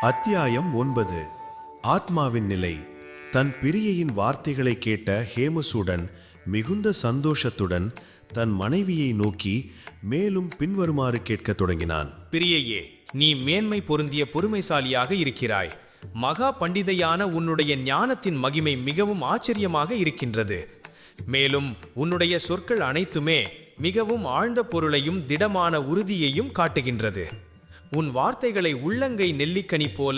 அத்தியாயம் 9. ஆத்மாவின் நிலை. தன் பிரியையின் வார்த்தைகளை கேட்ட ஹேமசூடன் மிகுந்த சந்தோஷத்துடன் தன் மனைவியை நோக்கி மேலும் பின்வருமாறு கேட்கத் தொடங்கினான். பிரியையே, நீ மேன்மை பொருந்திய பொறுமைசாலியாக இருக்கிறாய். மகா பண்டிதையான உன்னுடைய ஞானத்தின் மகிமை மிகவும் ஆச்சரியமாக இருக்கின்றது. மேலும் உன்னுடைய சொற்கள் அனைத்துமே மிகவும் ஆழ்ந்த பொருளையும் திடமான உறுதியையும் காட்டுகின்றது. உன் வார்த்தைகளை உள்ளங்கை நெல்லிக்கனி போல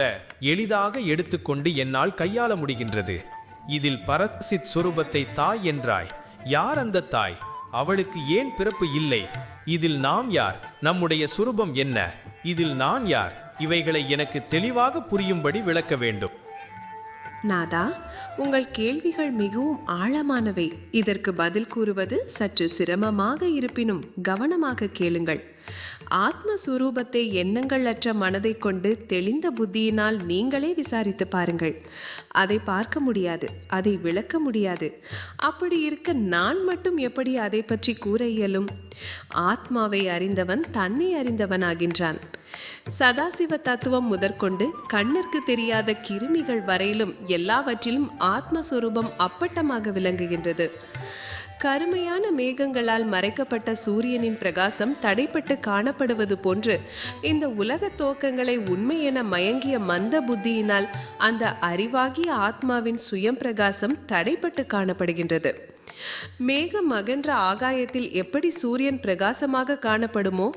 எளிதாக எடுத்துக்கொண்டு என்னால் கையாள முடிகின்றது. இதில் பரசித் சொரூபத்தை தாய் என்றாய். யார் அந்த தாய்? அவளுக்கு ஏன் பிறப்பு இல்லை? இதில் நாம் யார்? நம்முடைய சுரூபம் என்ன? இதில் நான் யார்? இவைகளை எனக்கு தெளிவாக புரியும்படி விளக்க வேண்டும். நாதா, உங்கள் கேள்விகள் மிகவும் ஆழமானவை. இதற்கு பதில் கூறுவது சற்று சிரமமாக இருப்பினும் கவனமாக கேளுங்கள். ஆத்மஸ்வரூபத்தை எண்ணங்கள் அற்ற மனதை கொண்டு தெளிந்த புத்தியினால் நீங்களே விசாரித்து பாருங்கள். அதை பார்க்க முடியாது, அதை விளக்க முடியாது. அப்படி இருக்க நான் மட்டும் எப்படி அதை பற்றி கூற இயலும்? ஆத்மாவை அறிந்தவன் தன்னை அறிந்தவனாகின்றான். சதாசிவ தத்துவம் முதற்கொண்டு கண்ணிற்கு தெரியாத கிருமிகள் வரையிலும் எல்லாவற்றிலும் ஆத்மஸ்வரூபம் அப்பட்டமாக விளங்குகின்றது. கருமையான மேகங்களால் மறைக்கப்பட்ட சூரியனின் பிரகாசம் தடைப்பட்டு காணப்படுவது போன்று இந்த உலக தோற்றங்களை உண்மை என மயங்கிய மந்த புத்தியினால் அந்த அறிவாகிய ஆத்மாவின் சுயம் பிரகாசம் தடைப்பட்டு காணப்படுகின்றது. மேகம் அகன்ற ஆகாயத்தில் எப்படி சூரியன் பிரகாசமாக காணப்படுமோ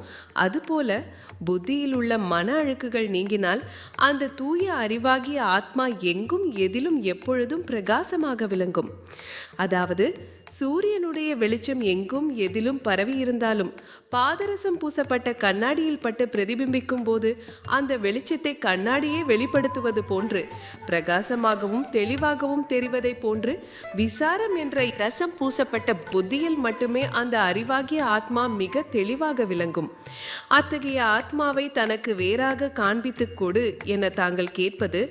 அதுபோல புத்தியில் உள்ள மன அழுக்குகள் நீங்கினால் அந்த தூய அறிவாகிய ஆத்மா எங்கும் எதிலும் எப்பொழுதும் பிரகாசமாக விளங்கும். அதாவது சூரியனுடைய வெளிச்சம் எங்கும் எதிலும் பரவி இருந்தாலும் பாதரசம் பூசப்பட்ட கண்ணாடியில் பட்டு பிரதிபிம்பிக்கும் போது அந்த வெளிச்சத்தை கண்ணாடியே வெளிப்படுத்துவது போன்று பிரகாசமாகவும் தெளிவாகவும் தெரிவதை போன்று விசாரம் என்ற ரசம் பூசப்பட்ட புத்தியில் மட்டுமே அந்த அறிவாகிய ஆத்மா மிக தெளிவாக விளங்கும். அத்தகைய ஆத்மாவை தனக்கு வேறாக காண்பித்து கொடு என தாங்கள் கேட்பது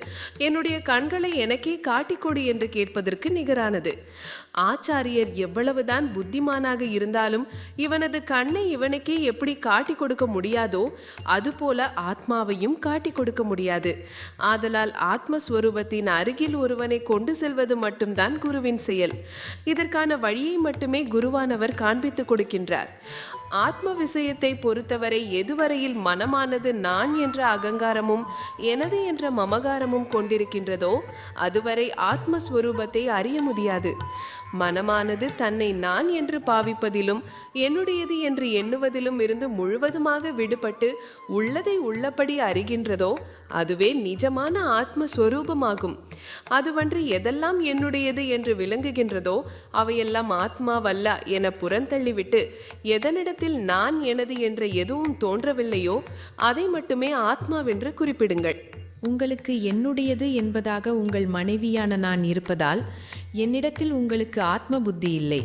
என்னுடைய கண்களை எனக்கே காட்டிக்கொடு என்று கேட்பதற்கு நிகரானது. ஆச்சாரியர் எவ்வளவுதான் புத்திமானாக இருந்தாலும் இவனது கண்ணை இவனுக்கே எப்படி காட்டி கொடுக்க முடியாதோ அதுபோல ஆத்மாவையும் காட்டி கொடுக்க முடியாது. ஆதலால் ஆத்மஸ்வரூபத்தின் அருகில் ஒருவனை கொண்டு செல்வது மட்டும்தான் குருவின் செயல். இதற்கான வழியை மட்டுமே குருவானவர் காண்பித்து கொடுக்கின்றார். ஆத்ம விஷயத்தை பொறுத்தவரை எதுவரையில் மனமானது நான் என்ற அகங்காரமும் எனது என்ற மமகாரமும் கொண்டிருக்கின்றதோ அதுவரை ஆத்மஸ்வரூபத்தை அறிய முடியாது. மனமானது தன்னை நான் என்று பாவிப்பதிலும் என்னுடையது என்று எண்ணுவதிலும் இருந்து முழுவதுமாக விடுபட்டு உள்ளதை உள்ளபடி அறிகின்றதோ அதுவே நிஜமான ஆத்மஸ்வரூபமாகும். அதுவன்று எதெல்லாம் என்னுடையது என்று விளங்குகின்றதோ அவையெல்லாம் ஆத்மாவல்ல என புறந்தள்ளிவிட்டு எதனிடத்தில் நான் எனது என்ற எதுவும் தோன்றவில்லையோ அதை மட்டுமே ஆத்மாவென்று குறிப்பிடுங்கள். உங்களுக்கு என்னுடையது என்பதாக உங்கள் மனைவியான நான் இருப்பதால் என்னிடத்தில் உங்களுக்கு ஆத்ம புத்தி இல்லை.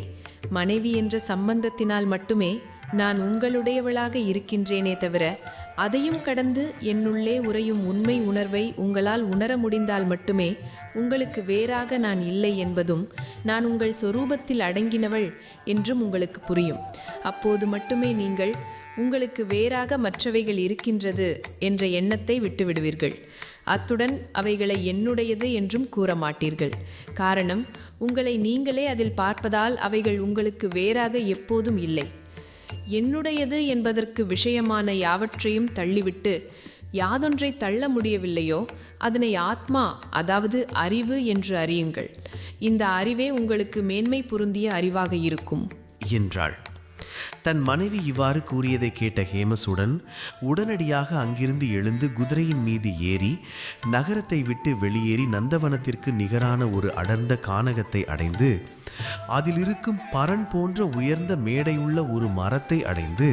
மனைவி என்ற சம்பந்தத்தினால் மட்டுமே நான் உங்களுடையவளாக இருக்கின்றேனே தவிர அதையும் கடந்து என்னுள்ளே உறையும் உண்மை உணர்வை உங்களால் உணர முடிந்தால் மட்டுமே உங்களுக்கு வேறாக நான் இல்லை என்பதும் நான் உங்கள் சொரூபத்தில் அடங்கினவள் என்றும் உங்களுக்கு புரியும். அப்போது மட்டுமே நீங்கள் உங்களுக்கு வேறாக மற்றவைகள் இருக்கின்றது என்ற எண்ணத்தை விட்டுவிடுவீர்கள். அத்துடன் அவைகளை என்னுடையது என்றும் கூற மாட்டீர்கள். காரணம், உங்களை நீங்களே அதில் பார்ப்பதால் அவைகள் உங்களுக்கு வேறாக எப்போதும் இல்லை. என்னுடையது என்பதற்கு விஷயமான யாவற்றையும் தள்ளிவிட்டு யாதொன்றை தள்ள முடியவில்லையோ அதனை ஆத்மா, அதாவது அறிவு என்று அறியுங்கள். இந்த அறிவே உங்களுக்கு மேன்மை பொருந்திய அறிவாக இருக்கும் என்றாள். தன் மனைவி இவ்வாறு கூறியதை கேட்ட ஹேமசூடன் உடனடியாக அங்கிருந்து எழுந்து குதிரையின் மீது ஏறி நகரத்தை விட்டு வெளியேறி நந்தவனத்திற்கு நிகரான ஒரு அடர்ந்த கானகத்தை அடைந்து அதில் இருக்கும் பரன் போன்ற உயர்ந்த மேடையுள்ள ஒரு மரத்தை அடைந்து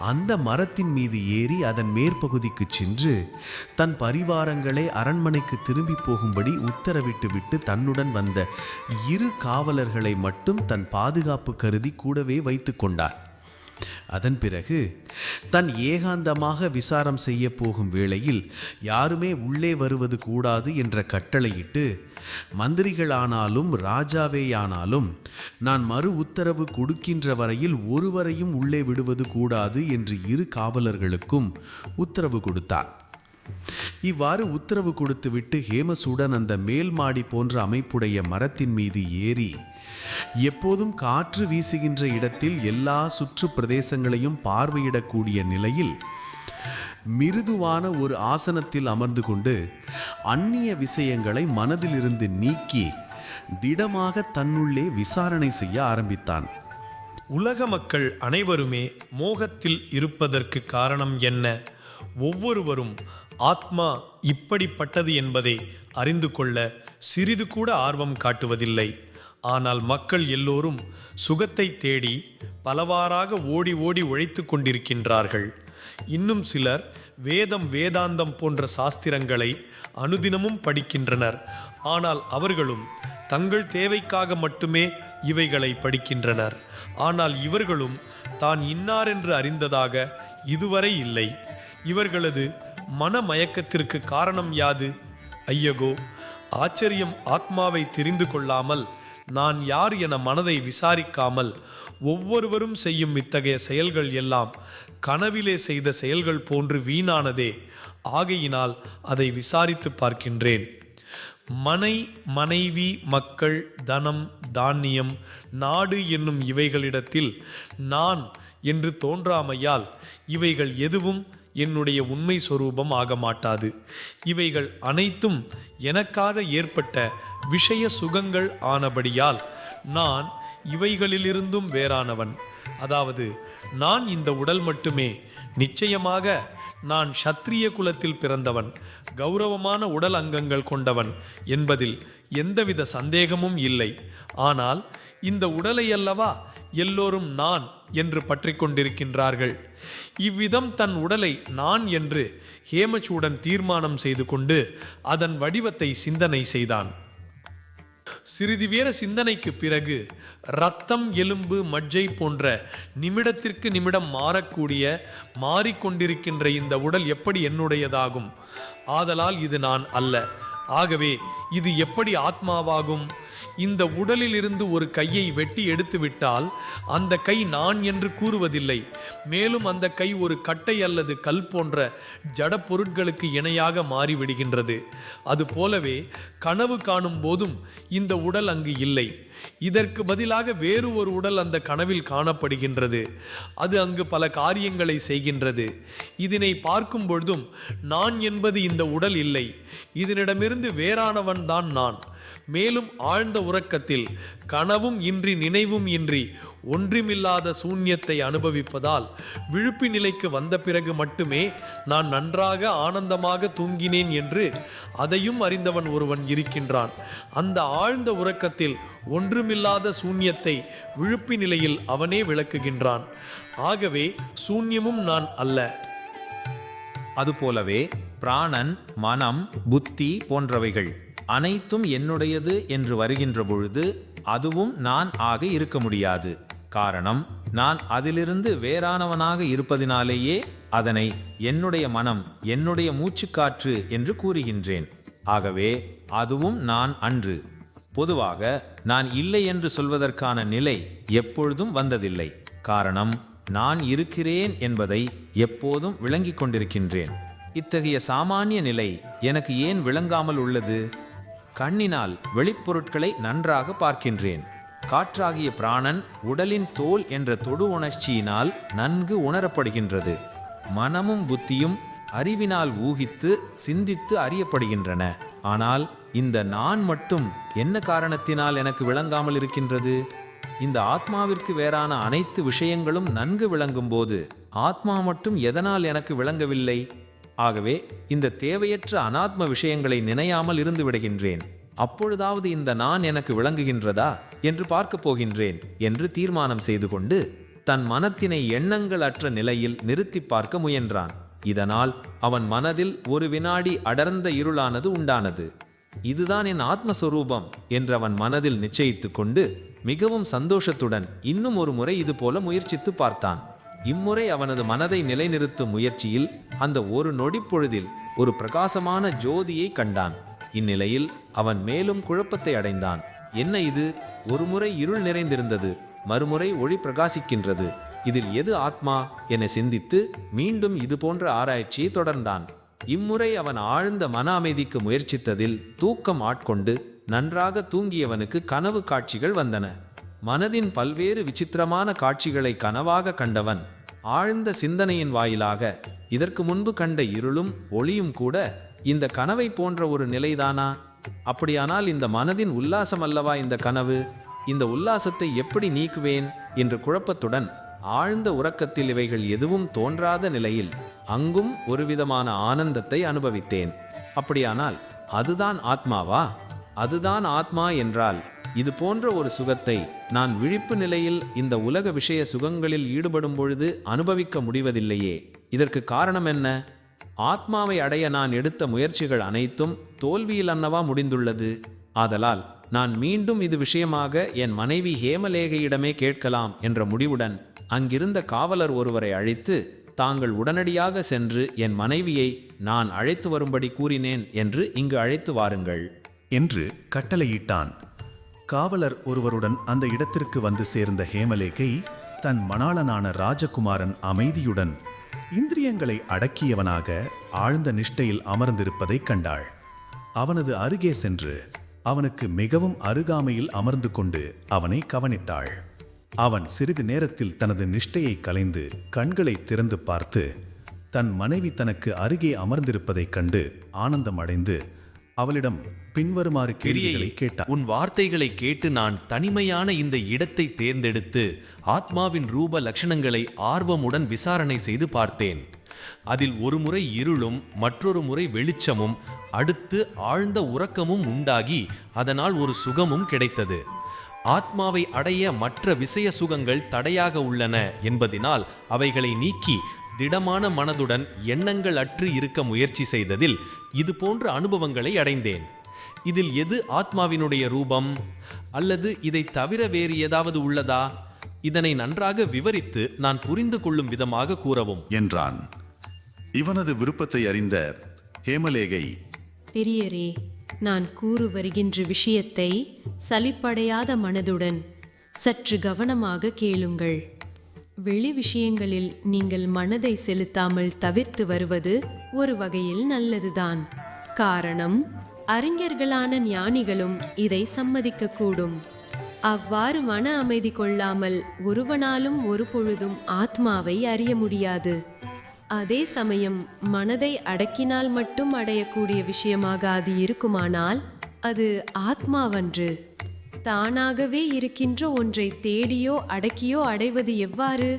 அந்த மரத்தின் மீது ஏறி அதன் மேற்பகுதிக்கு சென்று தன் பரிவாரங்களை அரண்மனைக்கு திரும்பி போகும்படி உத்தரவிட்டு விட்டு தன்னுடன் வந்த 2 காவலர்களை மட்டும் தன் பாதுகாப்பு கருதி கூடவே வைத்து கொண்டார். அதன் பிறகு தன் ஏகாந்தமாக விசாரம் செய்ய போகும் வேளையில் யாருமே உள்ளே வருவது கூடாது என்ற கட்டளையிட்டு மந்திரிகளானாலும் ராஜாவேயானாலும் நான் மறு உத்தரவு கொடுக்கின்ற வரையில் ஒருவரையும் உள்ளே விடுவது கூடாது என்று 2 காவலர்களுக்கும் உத்தரவு கொடுத்தான். இவ்வாறு உத்தரவு கொடுத்துவிட்டு ஹேமசூடன் அந்த மேல் மாடி போன்ற அமைப்புடைய மரத்தின் மீது ஏறி எப்போதும் காற்று வீசுகின்ற இடத்தில் எல்லா சுற்று பிரதேசங்களையும் பார்வையிடக்கூடிய நிலையில் மிருதுவான ஒரு ஆசனத்தில் அமர்ந்து கொண்டு அந்நிய விஷயங்களை மனதிலிருந்து நீக்கி திடமாக தன்னுள்ளே விசாரணை செய்ய ஆரம்பித்தான். உலக மக்கள் அனைவருமே மோகத்தில் இருப்பதற்கு காரணம் என்ன? ஒவ்வொருவரும் ஆத்மா இப்படிப்பட்டது என்பதை அறிந்து கொள்ள சிறிது கூட ஆர்வம் காட்டுவதில்லை. ஆனால் மக்கள் எல்லோரும் சுகத்தை தேடி பலவாறாக ஓடி ஓடி உழைத்து கொண்டிருக்கின்றார்கள். இன்னும் சிலர் வேதாந்தம் போன்ற சாஸ்திரங்களை அனுதினமும் படிக்கின்றனர். ஆனால் அவர்களும் தங்கள் தேவைக்காக மட்டுமே இவைகளை படிக்கின்றனர். ஆனால் இவர்களும் தான் இன்னார் என்று அறிந்ததாக இதுவரை இல்லை. இவர்களது மனமயக்கத்திற்கு காரணம் யாது? ஐயகோ, ஆச்சரியம்! ஆத்மாவை தெரிந்து கொள்ளாமல், நான் யார் என மனதை விசாரிக்காமல் ஒவ்வொருவரும் செய்யும் இத்தகைய செயல்கள் எல்லாம் கனவிலே செய்த செயல்கள் போன்று வீணானதே. ஆகையினால் அதை விசாரித்து பார்க்கின்றேன். மனைவி, மக்கள், தனம், தானியம், நாடு என்னும் இவைகளிடத்தில் நான் என்று தோன்றாமையால் இவைகள் எதுவும் என்னுடைய உண்மை சொரூபம் ஆக மாட்டாது. இவைகள் அனைத்தும் எனக்காக ஏற்பட்ட விஷய சுகங்கள் ஆனபடியால் நான் இவைகளிலிருந்தும் வேறானவன். அதாவது நான் இந்த உடல் மட்டுமே. நிச்சயமாக நான் சத்திரிய குலத்தில் பிறந்தவன், கௌரவமான உடல் அங்கங்கள் கொண்டவன் என்பதில் எந்தவித சந்தேகமும் இல்லை. ஆனால் இந்த உடலை அல்லவா எல்லோரும் நான் என்று பற்றி கொண்டிருக்கின்றார்கள். இவ்விதம் தன் உடலை நான் என்று ஹேமசூடன் தீர்மானம் செய்து கொண்டு அதன் வடிவத்தை சிந்தனை செய்தான். சிறிது வேற சிந்தனைக்கு பிறகு இரத்தம், எலும்பு, மஜ்ஜை போன்ற நிமிடத்திற்கு நிமிடம் மாறிக்கொண்டிருக்கின்ற இந்த உடல் எப்படி என்னுடையதாகும்? ஆதலால் இது நான் அல்ல. ஆகவே இது எப்படி ஆத்மாவாகும்? இந்த உடலில் இருந்து ஒரு கையை வெட்டி எடுத்துவிட்டால் அந்த கை நான் என்று கூறுவதில்லை. மேலும் அந்த கை ஒரு கட்டை அல்லது கல் போன்ற ஜட பொருட்களுக்கு இணையாக மாறிவிடுகின்றது. அதுபோலவே கனவு காணும் போதும் இந்த உடல் அங்கு இல்லை. இதற்கு பதிலாக வேறு ஒரு உடல் அந்த கனவில் காணப்படுகின்றது. அது அங்கு பல காரியங்களை செய்கின்றது. இதனை பார்க்கும் பொழுதும் நான் என்பது இந்த உடல் இல்லை. இதனிடமிருந்து வேறானவன் தான் நான். மேலும் ஆழ்ந்த உறக்கத்தில் கனவும் இன்றி நினைவும் இன்றி ஒன்றுமில்லாத சூன்யத்தை அனுபவிப்பதால் விழிப்பு நிலைக்கு வந்த பிறகு மட்டுமே நான் நன்றாக ஆனந்தமாக தூங்கினேன் என்று அதையும் அறிந்தவன் ஒருவன் இருக்கின்றான். அந்த ஆழ்ந்த உறக்கத்தில் ஒன்றுமில்லாத சூன்யத்தை விழிப்பு நிலையில் அவனே விளக்குகின்றான். ஆகவே சூன்யமும் நான் அல்ல. அதுபோலவே பிராணன், மனம், புத்தி போன்றவைகள் அனைத்தும் என்னுடையது என்று வருகின்ற பொழுது அதுவும் நான் ஆக இருக்க முடியாது. காரணம், நான் அதிலிருந்து வேறானவனாக இருப்பதினாலேயே அதனை என்னுடைய மனம், என்னுடைய மூச்சுக்காற்று என்று கூறுகின்றேன். ஆகவே அதுவும் நான் அன்று. பொதுவாக நான் இல்லை என்று சொல்வதற்கான நிலை எப்பொழுதும் வந்ததில்லை. காரணம், நான் இருக்கிறேன் என்பதை எப்போதும் விளங்கிக் கொண்டிருக்கின்றேன். இத்தகைய சாமானிய நிலை எனக்கு ஏன் விளங்காமல் உள்ளது? கண்ணினால் வெளிப்பொருட்களை நன்றாக பார்க்கின்றேன். காற்றாகிய பிராணன் உடலின் தோல் என்ற தொடு உணர்ச்சியினால் நன்கு உணரப்படுகின்றது. மனமும் புத்தியும் அறிவினால் ஊகித்து சிந்தித்து அறியப்படுகின்றன. ஆனால் இந்த நான் மட்டும் என்ன காரணத்தினால் எனக்கு விளங்காமல் இருக்கின்றது? இந்த ஆத்மாவிற்கு வேறான அனைத்து விஷயங்களும் நன்கு விளங்கும் போது ஆத்மா மட்டும் எதனால் எனக்கு விளங்கவில்லை? ஆகவே இந்த தேவையற்ற அனாத்ம விஷயங்களை நினையாமல் இருந்து விடுகின்றேன். அப்பொழுதாவது இந்த நான் எனக்கு விளங்குகின்றதா என்று பார்க்கப் போகின்றேன் என்று தீர்மானம் செய்து கொண்டு தன் மனத்தினை எண்ணங்கள் அற்ற நிலையில் நிறுத்தி பார்க்க முயன்றான். இதனால் அவன் மனதில் ஒரு வினாடி அடர்ந்த இருளானது உண்டானது. இதுதான் என் ஆத்மஸ்வரூபம் என்று அவன் மனதில் நிச்சயித்து கொண்டு மிகவும் சந்தோஷத்துடன் இன்னும் ஒரு முறை இது போல முயற்சித்து பார்த்தான். இம்முறை அவனது மனதை நிலைநிறுத்தும் முயற்சியில் அந்த ஒரு நொடிப்பொழுதில் ஒரு பிரகாசமான ஜோதியை கண்டான். இந்நிலையில் அவன் மேலும் குழப்பத்தை அடைந்தான். என்ன இது? ஒரு முறை இருள் நிறைந்திருந்தது, மறுமுறை ஒளி பிரகாசிக்கின்றது. இதில் எது ஆத்மா என சிந்தித்து மீண்டும் இது போன்ற ஆராய்ச்சியை தொடர்ந்தான். இம்முறை அவன் ஆழ்ந்த மன அமைதிக்கு முயற்சித்ததில் தூக்கம் ஆட்கொண்டு நன்றாக தூங்கியவனுக்கு கனவு காட்சிகள் வந்தன. மனதின் பல்வேறு விசித்திரமான காட்சிகளை கனவாக கண்டவன் ஆழ்ந்த சிந்தனையின் வாயிலாக இதற்கு முன்பு கண்ட இருளும் ஒளியும் கூட இந்த கனவை போன்ற ஒரு நிலைதானா? அப்படியானால் இந்த மனதின் உல்லாசம் அல்லவா இந்த கனவு? இந்த உல்லாசத்தை எப்படி நீக்குவேன் என்ற குழப்பத்துடன் ஆழ்ந்த உறக்கத்தில் இவைகள் எதுவும் தோன்றாத நிலையில் அங்கும் ஒருவிதமான ஆனந்தத்தை அனுபவித்தேன். அப்படியானால் அதுதான் ஆத்மாவா? அதுதான் ஆத்மா என்றால் இது போன்ற ஒரு சுகத்தை நான் விழிப்பு நிலையில் இந்த உலக விஷய சுகங்களில் ஈடுபடும் பொழுது அனுபவிக்க முடிவதில்லையே. இதற்கு காரணம் என்ன? ஆத்மாவை அடைய நான் எடுத்த முயற்சிகள் அனைத்தும் தோல்வியில் அன்னவா முடிந்துள்ளது. ஆதலால் நான் மீண்டும் இது விஷயமாக என் மனைவி ஹேமலேகையிடமே கேட்கலாம் என்ற முடிவுடன் அங்கிருந்த காவலர் ஒருவரை அழைத்து, தாங்கள் உடனடியாக சென்று என் மனைவியை நான் அழைத்து வரும்படி கூறினேன் என்று இங்கு அழைத்து வாருங்கள் என்று கட்டளையிட்டான். காவலர் ஒருவருடன் அந்த இடத்திற்கு வந்து சேர்ந்த ஹேமலேகை தன் மணாளனான ராஜகுமாரன் அமைதியுடன் இந்திரியங்களை அடக்கியவனாக ஆழ்ந்த நிஷ்டையில் அமர்ந்திருப்பதைக் கண்டாள். அவனது அருகே சென்று அவனுக்கு மிகவும் அருகாமையில் அமர்ந்து கொண்டு அவனை கவனித்தாள். அவன் சிறிது நேரத்தில் தனது நிஷ்டையை கலைந்து கண்களை திறந்து பார்த்து தன் மனைவி தனக்கு அருகே அமர்ந்திருப்பதைக் கண்டு ஆனந்தம் அடைந்து அவளிடம் பின்வருமாறு கேள்விகளை கேட்டான். உன் வார்த்தைகளை கேட்டு நான் தனிமையான இந்த இடத்தை தேர்ந்தெடுத்து ஆத்மாவின் ரூப லட்சணங்களை ஆர்வமுடன் விசாரணை செய்து பார்த்தேன். அதில் ஒரு முறை இருளும் மற்றொரு முறை வெளிச்சமும் அடுத்து ஆழ்ந்த உறக்கமும் உண்டாகி அதனால் ஒரு சுகமும் கிடைத்தது. ஆத்மாவை அடைய மற்ற விஷய சுகங்கள் தடையாக உள்ளன என்பதினால் அவைகளை நீக்கி திடமான மனதுடன் எண்ணங்கள் அற்று இருக்க முயற்சி செய்ததில் இது போன்ற அனுபவங்களை அடைந்தேன். இதில் எது ஆத்மாவினுடைய ரூபம்? அல்லது இதை தவிர வேறு ஏதாவது உள்ளதா? இதனை நன்றாக விவரித்து நான் புரிந்து கொள்ளும் விதமாக கூறவும் என்றான். இவனது விருப்பத்தை அறிந்த ஹேமலேகை, பெரியரே, நான் கூறு வருகின்ற விஷயத்தை சலிப்படையாத மனதுடன் சற்று கவனமாக கேளுங்கள். வெளி விஷயங்களில் நீங்கள் மனதை செலுத்தாமல் தவிர்த்து வருவது ஒரு வகையில் நல்லதுதான். காரணம், அறிஞர்களான ஞானிகளும் இதை சம்மதிக்கக்கூடும். அவ்வாறு மன அமைதி கொள்ளாமல் ஒருவனாலும் ஒரு பொழுதும் ஆத்மாவை அறிய முடியாது. அதே சமயம் மனதை அடக்கினால் மட்டும் அடையக்கூடிய விஷயமாக அது இருக்குமானால் அது ஆத்மாவன்று. தானாகவே இருக்கின்ற ஒன்றை தேடியோ அடக்கியோ அடைவது எவ்வாறு?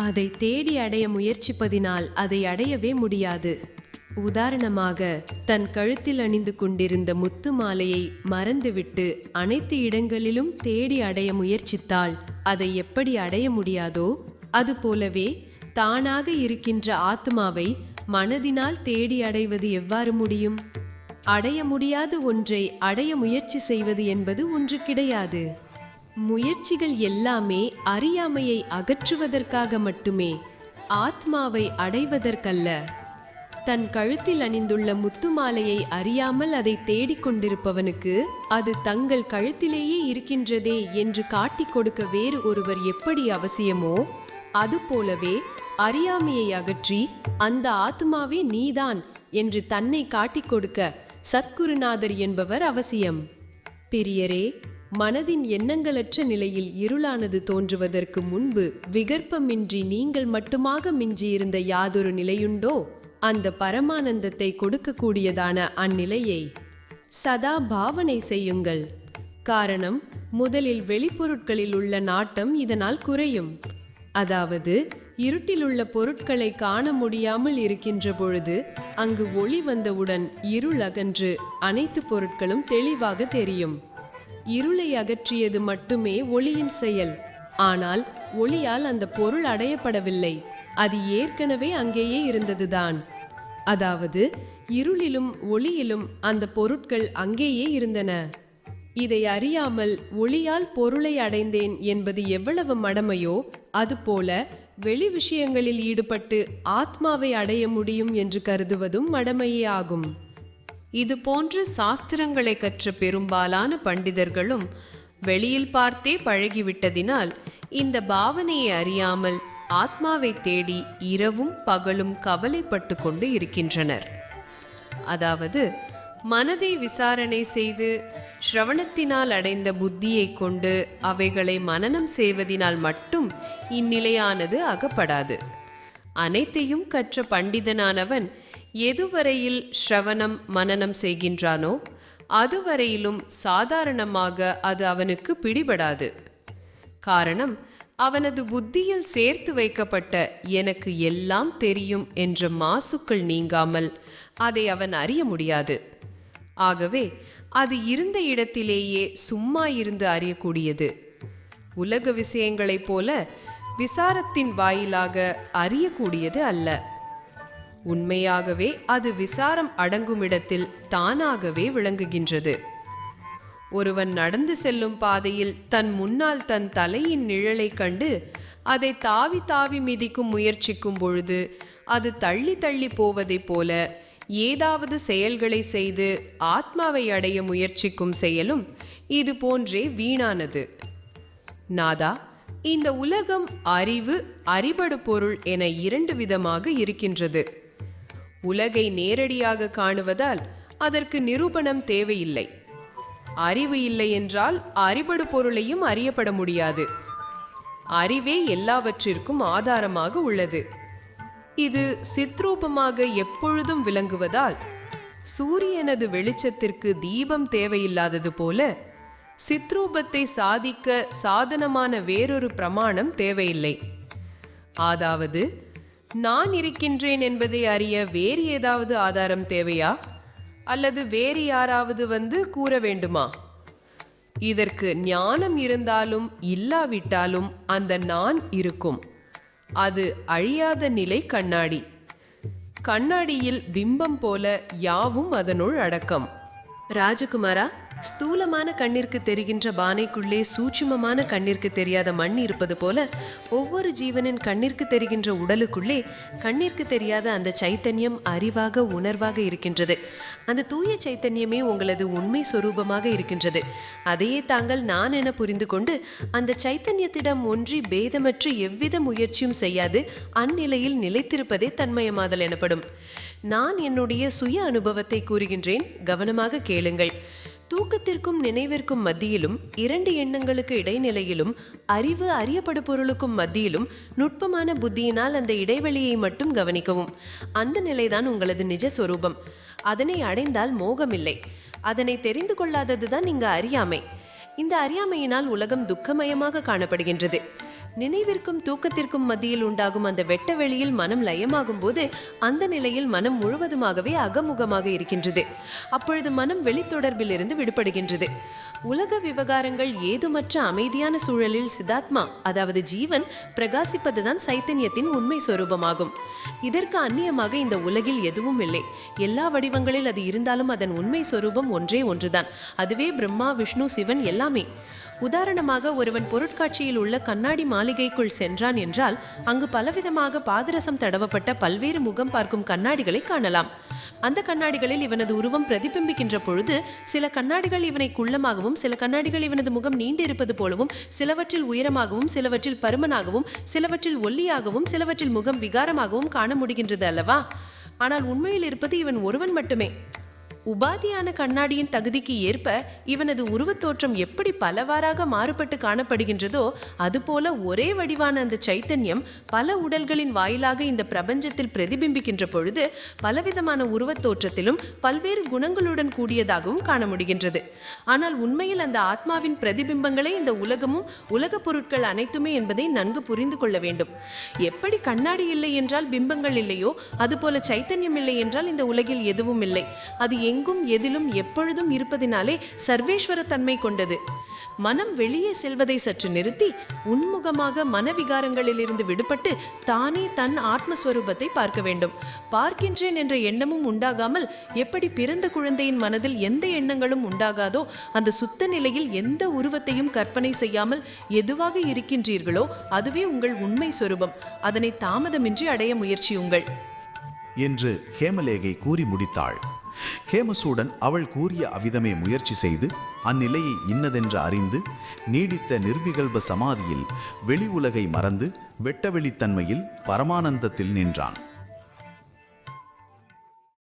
அதை தேடி அடைய முயற்சிப்பதினால் அதை அடையவே முடியாது. உதாரணமாக, தன் கழுத்தில் அணிந்து கொண்டிருந்த முத்து மாலையை மறந்துவிட்டு அனைத்து இடங்களிலும் தேடி அடைய முயற்சித்தால் அதை எப்படி அடைய முடியாதோ அதுபோலவே தானாக இருக்கின்ற ஆத்மாவை மனதினால் தேடி அடைவது எவ்வாறு முடியும்? அடைய முடியாத ஒன்றை அடைய முயற்சி செய்வது என்பது ஒன்று கிடையாது. முயற்சிகள் எல்லாமே அறியாமையை அகற்றுவதற்காக மட்டுமே, ஆத்மாவை அடைவதற்கல்ல. தன் கழுத்தில் அணிந்துள்ள முத்து மாலையை அறியாமல் அதை தேடிக்கொண்டிருப்பவனுக்கு அது தங்கள் கழுத்திலேயே இருக்கின்றதே என்று காட்டிக் கொடுக்க வேறு ஒருவர் எப்படி அவசியமோ அதுபோலவே அறியாமையை அகற்றி அந்த ஆத்மாவே நீதான் என்று தன்னை காட்டிக் கொடுக்க சத்குருநாதர் என்பவர் அவசியம். பெரியரே, மனதின் எண்ணங்களற்ற நிலையில் இருளானது தோன்றுவதற்கு முன்பு விகற்பமின்றி நீங்கள் மட்டுமாக மிஞ்சியிருந்த யாதொரு நிலையுண்டோ அந்த பரமானந்தத்தை கொடுக்கக்கூடியதான அந்நிலையை சதா பாவனை செய்யுங்கள். காரணம், முதலில் வெளிப்பொருட்களில் உள்ள நாட்டம் இதனால் குறையும். அதாவது, இருட்டிலுள்ள பொருட்களை காண முடியாமல் இருக்கின்ற பொழுது அங்கு ஒளி வந்தவுடன் இருள் அகன்று அனைத்து பொருட்களும் தெளிவாக தெரியும். இருளை அகற்றியது மட்டுமே ஒளியின் செயல். ஆனால் ஒளியால் அந்த பொருள் அடையப்படவில்லை, அது ஏற்கனவே அங்கேயே இருந்ததுதான். அதாவது, இருளிலும் ஒளியிலும் அந்த பொருட்கள் அங்கேயே இருந்தன. இதை அறியாமல் ஒளியால் பொருளை அடைந்தேன் என்பது எவ்வளவு மடமையோ அதுபோல வெளி விஷயங்களில் ஈடுபட்டு ஆத்மாவை அடைய முடியும் என்று கருதுவதும் மடமையே ஆகும். இது போன்று சாஸ்திரங்களை கற்ற பெரும்பாலான பண்டிதர்களும் வெளியில் பார்த்தே பழகிவிட்டதினால் இந்த பாவனையை அறியாமல் ஆத்மாவை தேடி இரவும் பகலும் கவலைப்பட்டு கொண்டு இருக்கின்றனர். அதாவது மனதை விசாரணை செய்து ஸ்ரவணத்தினால் அடைந்த புத்தியை கொண்டு அவைகளை மனனம் செய்வதினால் மட்டும் இந்நிலையானது அகப்படாது. அனைத்தையும் கற்ற பண்டிதனானவன் எதுவரையில் ஸ்ரவணம் மனனம் செய்கின்றானோ அதுவரையிலும் சாதாரணமாக அது அவனுக்கு பிடிபடாது. காரணம், அவனது புத்தியில் சேர்த்து வைக்கப்பட்ட எனக்கு எல்லாம் தெரியும் என்ற மாசுக்கள் நீங்காமல் அதை அவன் அறிய முடியாது. ஆகவே அது இருந்த இடத்திலேயே சும்மா இருந்து அறியக்கூடியது. உலக விஷயங்களைப் போல விசாரத்தின் வாயிலாக அறியக்கூடியது அல்ல. உண்மையாகவே அது விசாரம் அடங்குமிடத்தில் தானாகவே விளங்குகின்றது. ஒருவன் நடந்து செல்லும் பாதையில் தன் முன்னால் தன் தலையின் நிழலை கண்டு அதை தாவி தாவி மிதிக்கும் முயற்சிக்கும் பொழுது அது தள்ளி தள்ளி போவதைப் போல ஏதாவது செயல்களை செய்து ஆத்மாவை அடைய முயற்சிக்கும் செயலும் இது போன்றே வீணானது. நாதா, இந்த உலகம் அறிவு, அறிபடு பொருள் என 2 விதமாக இருக்கின்றது. உலகை நேரடியாக காணுவதால் அதற்கு நிரூபணம் தேவையில்லை. அறிவு இல்லை என்றால் அறிபடு பொருளையும் அறியப்பட முடியாது. அறிவே எல்லாவற்றிற்கும் ஆதாரமாக உள்ளது. இது சித்ரூபமாக எப்பொழுதும் விளங்குவதால் சூரியனது வெளிச்சத்திற்கு தீபம் தேவையில்லாதது போல சித்ரூபத்தை சாதிக்க சாதனமான வேறொரு பிரமாணம் தேவையில்லை. அதாவது நான் இருக்கின்றேன் என்பதை அறிய வேறு ஏதாவது ஆதாரம் தேவையா, அல்லது வேறு யாராவது வந்து கூற வேண்டுமா? இதற்கு ஞானம் இருந்தாலும் இல்லாவிட்டாலும் அந்த நான் இருக்கும். அது அழியாத நிலை கண்ணாடி. கண்ணாடியில் பிம்பம் போல யாவும் அதனுள் அடக்கம். ராஜகுமாரா, ஸ்தூலமான கண்ணிற்கு தெரிகின்ற பானைக்குள்ளே சூட்சுமமான கண்ணிற்கு தெரியாத மண் இருப்பது போல ஒவ்வொரு ஜீவனின் கண்ணிற்கு தெரிகின்ற உடலுக்குள்ளே கண்ணிற்கு தெரியாத அந்த சைத்தன்யம் அறிவாக உணர்வாக இருக்கின்றது. அந்த தூய சைத்தன்யமே உங்களது உண்மை சொரூபமாக இருக்கின்றது. அதையே தாங்கள் நான் என புரிந்து கொண்டு அந்த சைத்தன்யத்திடம் ஒன்றி பேதமற்று எவ்வித முயற்சியும் செய்யாது அந்நிலையில் நிலைத்திருப்பதே தன்மயமாதல் எனப்படும். நான் என்னுடைய சுய அனுபவத்தை கூறுகின்றேன், கவனமாக கேளுங்கள். தூக்கத்திற்கும் நினைவிற்கும் மத்தியிலும் 2 எண்ணங்களுக்கு இடைநிலையிலும் அறிவு அறியப்படு பொருளுக்கும் மத்தியிலும் நுட்பமான புத்தியினால் அந்த இடைவெளியை மட்டும் கவனிக்கவும். அந்த நிலைதான் உங்களது நிஜ சொரூபம். அதனை அடைந்தால் மோகமில்லை. அதனை தெரிந்து கொள்ளாததுதான் இங்கு அறியாமை. இந்த அறியாமையினால் உலகம் துக்கமயமாக காணப்படுகின்றது. நினைவிற்கும் தூக்கத்திற்கும் மத்தியில் உண்டாகும் அந்த வெட்ட வெளியில் மனம் லயமாகும் போது அந்த நிலையில் மனம் முழுவதுமாகவே அகமுகமாக இருக்கின்றது. அப்பொழுது மனம் வெளித்தொடர்பில் இருந்து விடுபடுகின்றது. உலக விவகாரங்கள் ஏதுமற்ற அமைதியான சூழலில் சிதாத்மா, அதாவது ஜீவன் பிரகாசிப்பதுதான் சைத்தன்யத்தின் உண்மை சொரூபமாகும். இதற்கு அந்நியமாக இந்த உலகில் எதுவும் இல்லை. எல்லா வடிவங்களில் அது இருந்தாலும் அதன் உண்மை சொரூபம் ஒன்றே ஒன்றுதான். அதுவே பிரம்மா, விஷ்ணு, சிவன் எல்லாமே. உதாரணமாக, ஒருவன் பொருட்காட்சியில் உள்ள கண்ணாடி மாளிகைக்குள் சென்றான் என்றால் அங்கு பலவிதமாக பாதரசம் தடவப்பட்ட பல்வேறு முகம் பார்க்கும் கண்ணாடிகளை காணலாம். அந்த கண்ணாடிகளில் இவனது உருவம் பிரதிபிம்பிக்கின்ற பொழுது சில கண்ணாடிகள் இவனை குள்ளமாகவும், சில கண்ணாடிகள் இவனது முகம் நீண்டு இருப்பது போலவும், சிலவற்றில் உயரமாகவும், சிலவற்றில் பருமனாகவும், சிலவற்றில் ஒல்லியாகவும், சிலவற்றில் முகம் விகாரமாகவும் காண முடிகின்றது அல்லவா? ஆனால் உண்மையில் இருப்பது இவன் ஒருவன் மட்டுமே. உபாதியான கண்ணாடியின் தகுதிக்கு ஏற்ப இவனது உருவத்தோற்றம் எப்படி பலவாறாக மாறுபட்டு காணப்படுகின்றதோ அதுபோல ஒரே வடிவான அந்த சைத்தன்யம் பல உடல்களின் வாயிலாக இந்த பிரபஞ்சத்தில் பிரதிபிம்பிக்கின்ற பொழுது பலவிதமான உருவத்தோற்றத்திலும் பல்வேறு குணங்களுடன் கூடியதாகவும் காண முடிகின்றது. ஆனால் உண்மையில் அந்த ஆத்மாவின் பிரதிபிம்பங்களே இந்த உலகமும் உலக பொருட்கள் அனைத்துமே என்பதை நன்கு புரிந்து கொள்ள வேண்டும். எப்படி கண்ணாடி இல்லை என்றால் பிம்பங்கள் இல்லையோ அதுபோல சைத்தன்யம் இல்லை என்றால் இந்த உலகில் எதுவும் இல்லை. அது எங்கும் எதிலும் எப்பொழுதும் இருப்பதினாலே சர்வேஸ்வர தன்மை கொண்டது. மனம் வெளியே செல்வதை சற்று நிறுத்தி உன்முகமாக மனவிகாரங்களிலிருந்து விடுபட்டு தானே தன் ஆத்மஸ்வரூபத்தை பார்க்க வேண்டும். பார்க்கின்றேன் என்ற எண்ணமும் உண்டாகாமல் எப்படி பிறந்த குழந்தையின் மனதில் எந்த எண்ணங்களும் உண்டாகாதோ அந்த சுத்த நிலையில் எந்த உருவத்தையும் கற்பனை செய்யாமல் எதுவாக இருக்கின்றீர்களோ அதுவே உங்கள் உண்மை சொரூபம். அதனை தாமதமின்றி அடைய முயற்சியுங்கள் என்று ஹேமலேகை கூறி முடித்தாள். ஹேமசூடன் அவள் கூறிய அவ்விதமே முயற்சி செய்து அந்நிலையை இன்னதென்று அறிந்து நீடித்த நிர்விகல்ப சமாதியில் வெளி உலகை மறந்து வெட்டவெளித்தன்மையில் பரமானந்தத்தில் நின்றான்.